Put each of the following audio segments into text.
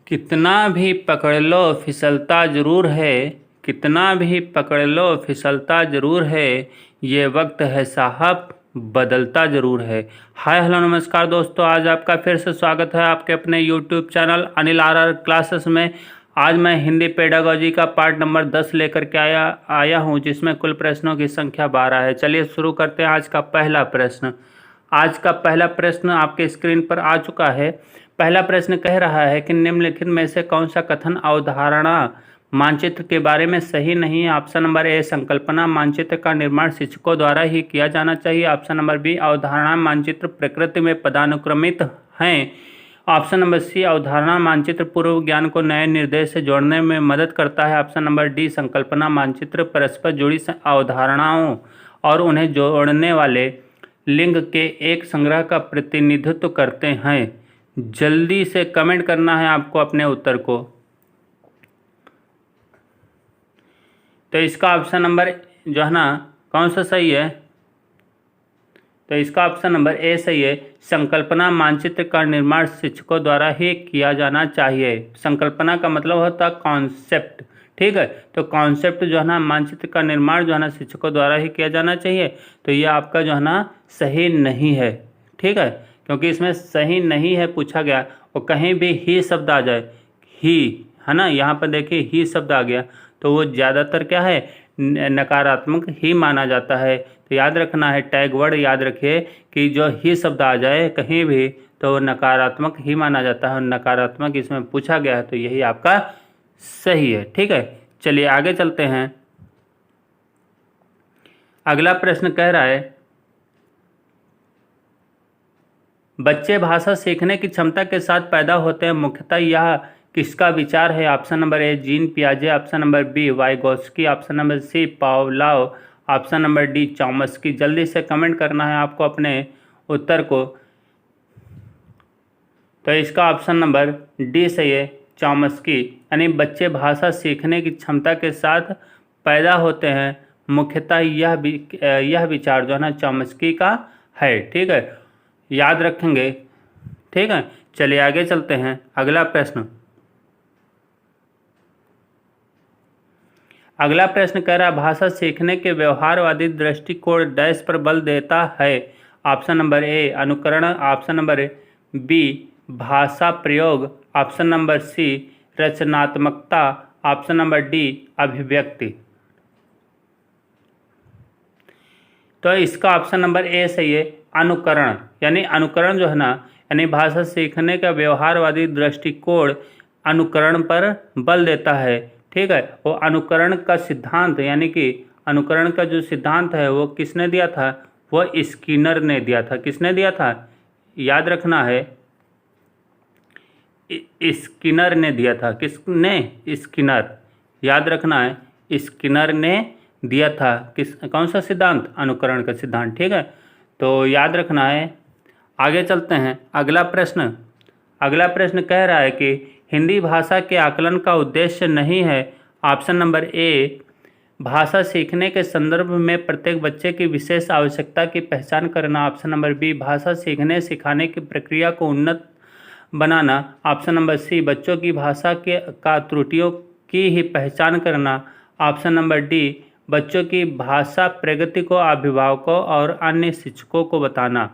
कितना भी पकड़ लो फिसलता ज़रूर है। कितना भी पकड़ लो फिसलता ज़रूर है। ये वक्त है साहब बदलता ज़रूर है। हाय हेलो नमस्कार दोस्तों, आज आपका फिर से स्वागत है आपके अपने YouTube channel Anil R classes में। आज मैं हिंदी पेडागोजी का पार्ट नंबर 10 लेकर के आया हूँ, जिसमें कुल प्रश्नों की संख्या 12 है। चलिए शुरू करते हैं आज का पहला प्रश्न। आज का पहला प्रश्न आपके स्क्रीन पर आ चुका है। पहला प्रश्न कह रहा है कि निम्नलिखित में से कौन सा कथन अवधारणा मानचित्र के बारे में सही नहीं है। ऑप्शन नंबर ए, संकल्पना मानचित्र का निर्माण शिक्षकों द्वारा ही किया जाना चाहिए। ऑप्शन नंबर बी, अवधारणा मानचित्र प्रकृति में पदानुक्रमित हैं। ऑप्शन नंबर सी, अवधारणा मानचित्र पूर्व ज्ञान को नए निर्देश से जोड़ने में मदद करता है। ऑप्शन नंबर डी, संकल्पना मानचित्र परस्पर जुड़ी अवधारणाओं और उन्हें जोड़ने वाले लिंग के एक संग्रह का प्रतिनिधित्व करते हैं। जल्दी से कमेंट करना है आपको अपने उत्तर को। तो इसका ऑप्शन नंबर जो है ना, कौन सा सही है? तो इसका ऑप्शन नंबर ए सही है। संकल्पना मानचित्र का निर्माण शिक्षकों द्वारा ही किया जाना चाहिए। संकल्पना का मतलब होता है कॉन्सेप्ट, ठीक है। तो कॉन्सेप्ट जो है ना, मानचित्र का निर्माण जो है ना शिक्षकों द्वारा ही किया जाना चाहिए। तो ये आपका जो है ना सही नहीं है, ठीक है, क्योंकि इसमें सही नहीं है पूछा गया। और कहीं भी ही शब्द आ जाए, ही है ना, यहाँ पर देखिए ही शब्द आ गया, तो वो ज़्यादातर क्या है, नकारात्मक ही माना जाता है। तो याद रखना है, टैग वर्ड याद रखिए कि जो ही शब्द आ जाए कहीं भी तो नकारात्मक ही माना जाता है, और नकारात्मक इसमें पूछा गया है, तो यही आपका सही है, ठीक है। चलिए आगे चलते हैं। अगला प्रश्न कह रहा है, बच्चे भाषा सीखने की क्षमता के साथ पैदा होते हैं, मुख्यतः यह किसका विचार है? ऑप्शन नंबर ए, जीन पियाजे। Option number B, Vygotsky. Option number C, Pavlov. Option number D, Chomsky. जल्दी से कमेंट करना है आपको अपने उत्तर को। तो इसका ऑप्शन नंबर डी सही है, चॉम्स्की। यानी बच्चे भाषा सीखने की क्षमता के साथ पैदा होते हैं, मुख्यतः यह विचार जो है ना चॉम्स्की का है, ठीक है, याद रखेंगे, ठीक है। चलिए आगे चलते हैं। अगला प्रश्न कह रहा है, भाषा सीखने के व्यवहारवादी दृष्टिकोण डैश पर बल देता है। ऑप्शन नंबर ए, अनुकरण। ऑप्शन नंबर बी, भाषा प्रयोग। ऑप्शन नंबर सी, रचनात्मकता। ऑप्शन नंबर डी, अभिव्यक्ति। तो इसका ऑप्शन नंबर ए सही है, अनुकरण। यानी अनुकरण जो है ना, यानी भाषा सीखने का व्यवहारवादी दृष्टिकोण अनुकरण पर बल देता है, ठीक है। वो अनुकरण का सिद्धांत, यानी कि अनुकरण का जो सिद्धांत है वो किसने दिया था? वो स्किनर ने दिया था। किसने दिया था? याद रखना है, स्किनर ने दिया था। किसने? स्किनर। याद रखना है, स्किनर ने दिया था। कौन सा सिद्धांत? अनुकरण का सिद्धांत, ठीक है। तो याद रखना है। आगे चलते हैं। अगला प्रश्न कह रहा है कि हिंदी भाषा के आकलन का उद्देश्य नहीं है। ऑप्शन नंबर ए, भाषा सीखने के संदर्भ में प्रत्येक बच्चे की विशेष आवश्यकता की पहचान करना। ऑप्शन नंबर बी, भाषा सीखने सिखाने की प्रक्रिया को उन्नत बनाना। ऑप्शन नंबर सी, बच्चों की भाषा का त्रुटियों की ही पहचान करना। ऑप्शन नंबर डी, बच्चों की भाषा प्रगति को अभिभावकों और अन्य शिक्षकों को बताना।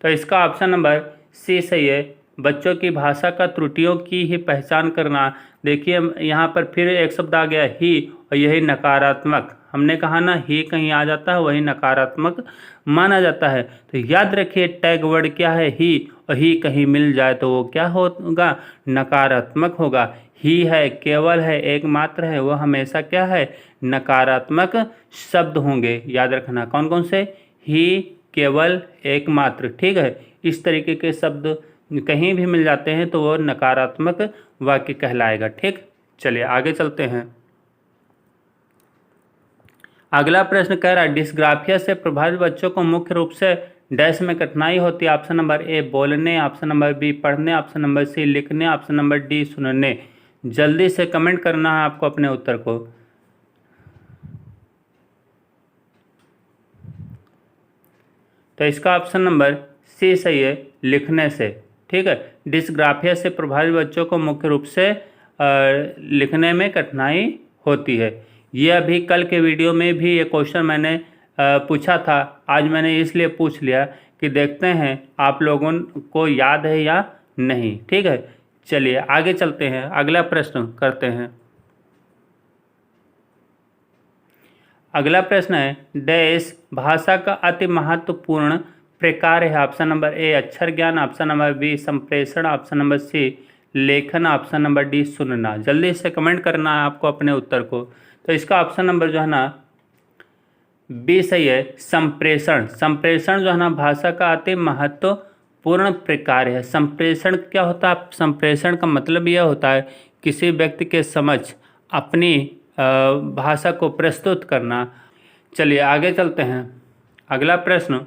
तो इसका ऑप्शन नंबर सी सही है, बच्चों की भाषा का त्रुटियों की ही पहचान करना। देखिए यहाँ पर फिर एक शब्द आ गया, ही, और यही नकारात्मक। हमने कहा ना, ही कहीं आ जाता है वही नकारात्मक माना जाता है। तो याद रखिए, टैग वर्ड क्या है? ही, और ही कहीं मिल जाए तो वो क्या होगा? नकारात्मक होगा। ही है, केवल है, एकमात्र है, वो हमेशा क्या है? नकारात्मक शब्द होंगे। याद रखना, कौन कौन से? ही, केवल, एकमात्र, ठीक है। इस तरीके के शब्द कहीं भी मिल जाते हैं तो वो नकारात्मक वाक्य कहलाएगा, ठीक। चलिए आगे चलते हैं। अगला प्रश्न कह रहा है, डिस्ग्राफिया से प्रभावित बच्चों को मुख्य रूप से डैश में कठिनाई होती है। ऑप्शन नंबर ए, बोलने। ऑप्शन नंबर बी, पढ़ने। ऑप्शन नंबर सी, लिखने। ऑप्शन नंबर डी, सुनने। जल्दी से कमेंट करना है आपको अपने उत्तर को। तो इसका ऑप्शन नंबर सी सही है, लिखने से, ठीक है। डिस्ग्राफिया से प्रभावित बच्चों को मुख्य रूप से लिखने में कठिनाई होती है। ये अभी कल के वीडियो में भी ये क्वेश्चन मैंने पूछा था, आज मैंने इसलिए पूछ लिया कि देखते हैं आप लोगों को याद है या नहीं। ठीक है, चलिए आगे चलते हैं, अगला प्रश्न करते हैं। अगला प्रश्न है, डैश भाषा का अति महत्वपूर्ण प्रकार है। ऑप्शन नंबर ए अक्षर ज्ञान, ऑप्शन नंबर बी संप्रेषण, ऑप्शन नंबर सी लेखन, ऑप्शन नंबर डी सुनना। जल्दी से कमेंट करना है आपको अपने उत्तर को। तो इसका ऑप्शन नंबर जो है ना बी सही है, संप्रेषण। संप्रेषण जो है ना भाषा का अति महत्वपूर्ण प्रकार है। संप्रेषण क्या होता है? संप्रेषण का मतलब यह होता है किसी व्यक्ति के समक्ष अपनी भाषा को प्रस्तुत करना। चलिए आगे चलते हैं, अगला प्रश्न।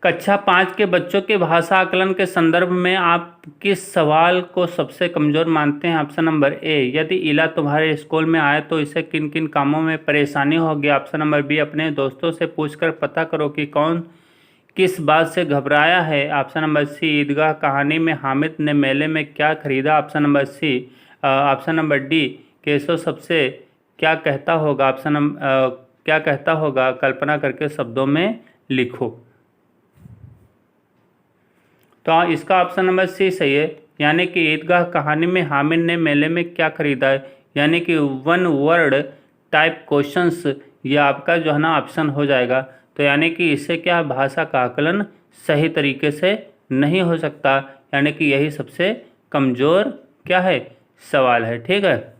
कक्षा 5 के बच्चों के भाषा आकलन के संदर्भ में आप किस सवाल को सबसे कमज़ोर मानते हैं? ऑप्शन नंबर ए, यदि इला तुम्हारे स्कूल में आए तो इसे किन किन कामों में परेशानी होगी। ऑप्शन नंबर बी, अपने दोस्तों से पूछकर पता करो कि कौन किस बात से घबराया है। ऑप्शन नंबर सी, ईदगाह कहानी में हामिद ने मेले में क्या खरीदा। Option number C, option number D, Keshav सबसे क्या कहता होगा। ऑप्शन नंबर क्या कहता होगा, कल्पना करके शब्दों में लिखो। तो इसका ऑप्शन नंबर सी सही है, यानी कि ईदगाह कहानी में हामिद ने मेले में क्या खरीदा है, यानी कि वन वर्ड टाइप क्वेश्चंस ये आपका जो है ना ऑप्शन हो जाएगा। तो यानी कि इससे क्या भाषा का आकलन सही तरीके से नहीं हो सकता, यानी कि यही सबसे कमज़ोर क्या है सवाल है। ठीक है,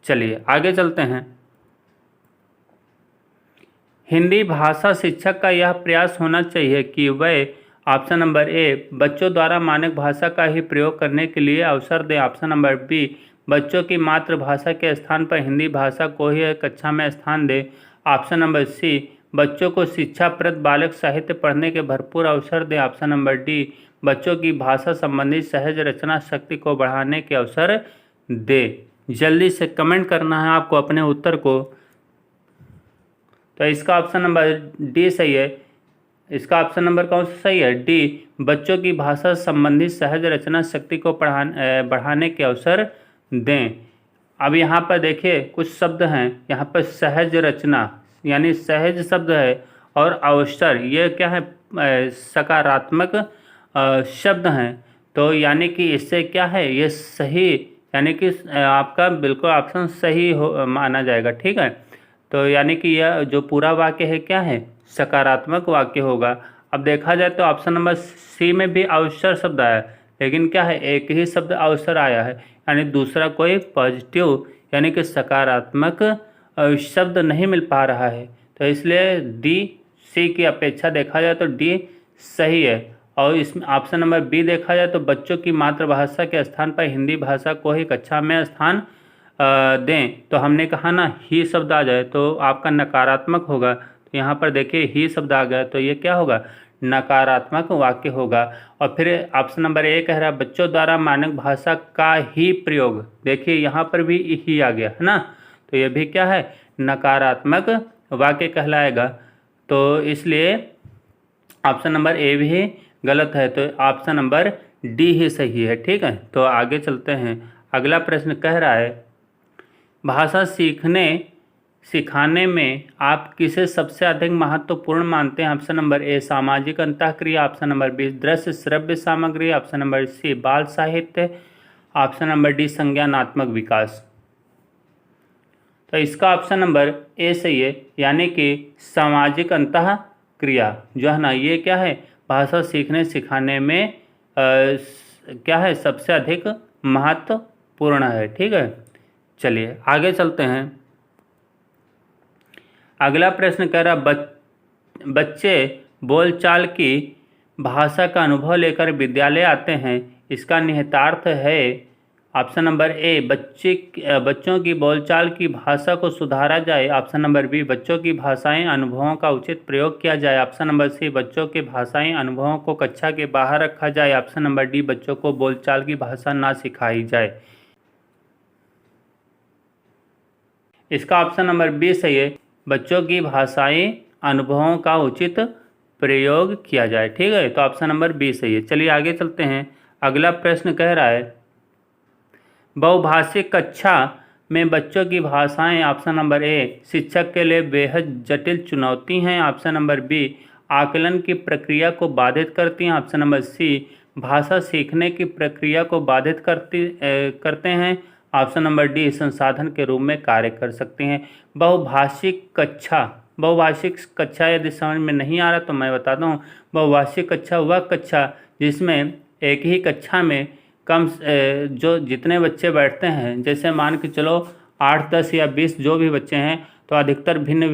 चलिए आगे चलते हैं। हिंदी भाषा शिक्षक का यह प्रयास होना चाहिए कि वह ऑप्शन नंबर ए, बच्चों द्वारा मानक भाषा का ही प्रयोग करने के लिए अवसर दें। ऑप्शन नंबर बी, बच्चों की मातृभाषा के स्थान पर हिंदी भाषा को ही कक्षा में स्थान दें। ऑप्शन नंबर सी, बच्चों को शिक्षाप्रद बालक साहित्य पढ़ने के भरपूर अवसर दें। ऑप्शन नंबर डी, बच्चों की भाषा संबंधी सहज रचना शक्ति को बढ़ाने के अवसर दें। जल्दी से कमेंट करना है आपको अपने उत्तर को। तो इसका ऑप्शन नंबर डी सही है। इसका ऑप्शन नंबर कौन सा सही है? डी, बच्चों की भाषा संबंधी सहज रचना शक्ति को बढ़ाने के अवसर दें। अब यहाँ पर देखिए कुछ शब्द हैं, यहाँ पर सहज रचना यानी सहज शब्द है, और अवसर ये क्या है सकारात्मक शब्द हैं। तो यानी कि इससे क्या है ये सही, यानी कि आपका बिल्कुल ऑप्शन सही हो माना जाएगा। ठीक है, तो यानी कि यह जो पूरा वाक्य है क्या है सकारात्मक वाक्य होगा। अब देखा जाए तो ऑप्शन नंबर सी में भी अवसर शब्द आया, लेकिन क्या है एक ही शब्द अवसर आया है, यानी दूसरा कोई पॉजिटिव यानी कि सकारात्मक शब्द नहीं मिल पा रहा है। तो इसलिए डी सी की अपेक्षा देखा जाए तो डी सही है। और इसमें ऑप्शन नंबर बी देखा जाए तो बच्चों की मातृभाषा के स्थान पर हिंदी भाषा को ही कक्षा में स्थान दें। तो हमने कहा ना ही शब्द आ जाए तो आपका नकारात्मक होगा। तो यहाँ पर देखिए ही शब्द आ गया तो ये क्या होगा नकारात्मक वाक्य होगा। और फिर ऑप्शन नंबर ए कह रहा है बच्चों द्वारा मानक भाषा का ही प्रयोग, देखिए यहाँ पर भी ही आ गया है ना, तो ये भी क्या है नकारात्मक वाक्य कहलाएगा। तो इसलिए ऑप्शन नंबर ए भी गलत है, तो ऑप्शन नंबर डी ही सही है। ठीक है, तो आगे चलते हैं। अगला प्रश्न कह रहा है भाषा सिखाने में आप किसे सबसे अधिक महत्वपूर्ण मानते हैं? ऑप्शन नंबर ए सामाजिक अंतःक्रिया, ऑप्शन नंबर बी दृश्य श्रव्य सामग्री, ऑप्शन नंबर सी बाल साहित्य, ऑप्शन नंबर डी संज्ञानात्मक विकास। तो इसका ऑप्शन नंबर ए सही है, यानी कि सामाजिक अंतःक्रिया जो है ना ये क्या है भाषा सीखने सिखाने में क्या है सबसे अधिक महत्वपूर्ण है। ठीक है, चलिए आगे चलते हैं। अगला प्रश्न कह रहा बच्चे बोलचाल की भाषा का अनुभव लेकर विद्यालय आते हैं, इसका निहितार्थ है ऑप्शन नंबर ए बच्चों की बोलचाल की भाषा को सुधारा जाए, ऑप्शन नंबर बी बच्चों की भाषाई अनुभवों का उचित प्रयोग किया जाए, ऑप्शन नंबर सी बच्चों के भाषाई अनुभवों को कक्षा के बाहर रखा जाए, ऑप्शन नंबर डी बच्चों को बोलचाल की भाषा ना सिखाई जाए। इसका ऑप्शन नंबर बी सही है, बच्चों की भाषाई अनुभवों का उचित प्रयोग किया जाए। ठीक है, तो ऑप्शन नंबर बी सही है। चलिए आगे चलते हैं। अगला प्रश्न कह रहा है बहुभाषिक कक्षा में बच्चों की भाषाएं ऑप्शन नंबर ए शिक्षक के लिए बेहद जटिल चुनौती हैं, ऑप्शन नंबर बी आकलन की प्रक्रिया को बाधित करती हैं, ऑप्शन नंबर सी भाषा सीखने की प्रक्रिया को बाधित करते हैं, ऑप्शन नंबर डी संसाधन के रूप में कार्य कर सकती हैं। बहुभाषिक कक्षा यदि समझ में नहीं आ रहा तो मैं बताता हूँ। बहुभाषिक कक्षा वह कक्षा जिसमें एक ही कक्षा में जो जितने बच्चे बैठते हैं, जैसे मान के चलो 8, 10 या 20 जो भी बच्चे हैं, तो अधिकतर भिन्न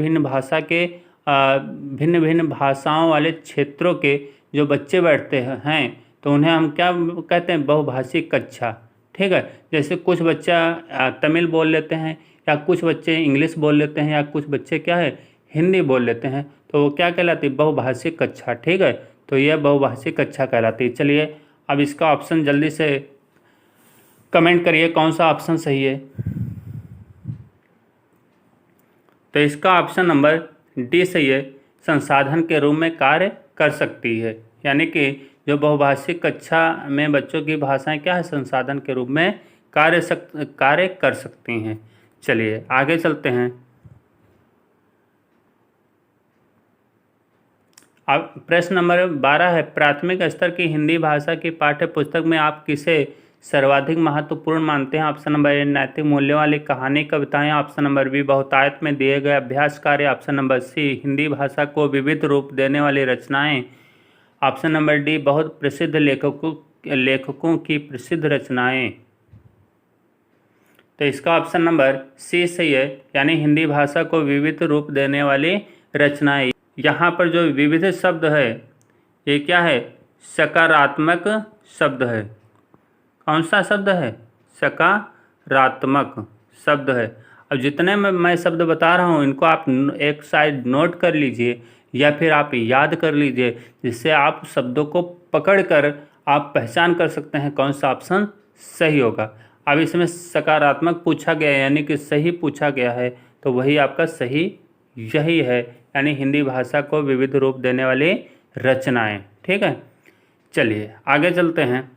भिन्न भाषाओं वाले क्षेत्रों के जो बच्चे बैठते हैं तो उन्हें हम क्या कहते हैं, बहुभाषिक कक्षा। ठीक है, जैसे कुछ बच्चा तमिल बोल लेते हैं, या कुछ बच्चे इंग्लिश बोल लेते हैं, या कुछ बच्चे क्या है हिंदी बोल लेते हैं, तो वो क्या कहलाती है, बहुभाषिक कक्षा। ठीक है, तो यह बहुभाषिक कक्षा कहलाती है। चलिए अब इसका ऑप्शन जल्दी से कमेंट करिए कौन सा ऑप्शन सही है। तो इसका ऑप्शन नंबर डी सही है, संसाधन के रूप में कार्य कर सकती है। यानी कि जो बहुभाषिक कक्षा में बच्चों की भाषाएं क्या है, संसाधन के रूप में कार्य कर सकती हैं। चलिए आगे चलते हैं। अब प्रश्न नंबर 12 है प्राथमिक स्तर की हिंदी भाषा की पाठ्य पुस्तक में आप किसे सर्वाधिक महत्वपूर्ण मानते हैं, ऑप्शन नंबर ए नैतिक मूल्य वाली कहानी कविताएं, ऑप्शन नंबर बी बहुतायत में दिए गए अभ्यास कार्य, ऑप्शन नंबर सी हिंदी भाषा को विविध रूप देने वाली रचनाएं, ऑप्शन नंबर डी बहुत प्रसिद्ध लेखकों की प्रसिद्ध रचनाएं। तो इसका ऑप्शन नंबर सी सही है, यानी हिंदी भाषा को विविध रूप देने वाली रचनाएं। यहाँ पर जो विविध शब्द है ये क्या है, सकारात्मक शब्द है। कौन सा शब्द है, सकारात्मक शब्द है। अब जितने मैं शब्द बता रहा हूँ इनको आप एक साइड नोट कर लीजिए या फिर आप याद कर लीजिए, जिससे आप शब्दों को पकड़कर आप पहचान कर सकते हैं कौन सा ऑप्शन सही होगा। अब इसमें सकारात्मक पूछा गया है यानी कि सही पूछा गया है, तो वही आपका सही यही है, यानी हिंदी भाषा को विविध रूप देने वाली रचनाएं। ठीक है, चलिए आगे चलते हैं।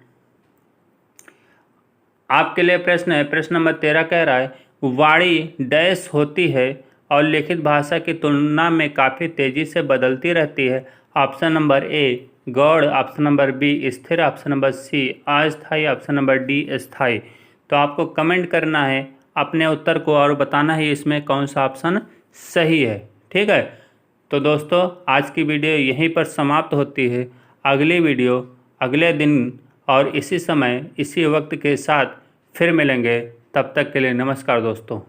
आपके लिए प्रश्न है, प्रश्न नंबर 13 कह रहा है वाणी डैश होती है और लिखित भाषा की तुलना में काफ़ी तेज़ी से बदलती रहती है, ऑप्शन नंबर ए गौड़, ऑप्शन नंबर बी स्थिर, ऑप्शन नंबर सी अस्थायी, ऑप्शन नंबर डी स्थायी। तो आपको कमेंट करना है अपने उत्तर को और बताना है इसमें कौन सा ऑप्शन सही है। ठीक है, तो दोस्तों आज की वीडियो यहीं पर समाप्त होती है। अगली वीडियो अगले दिन और इसी समय इसी वक्त के साथ फिर मिलेंगे। तब तक के लिए नमस्कार दोस्तों।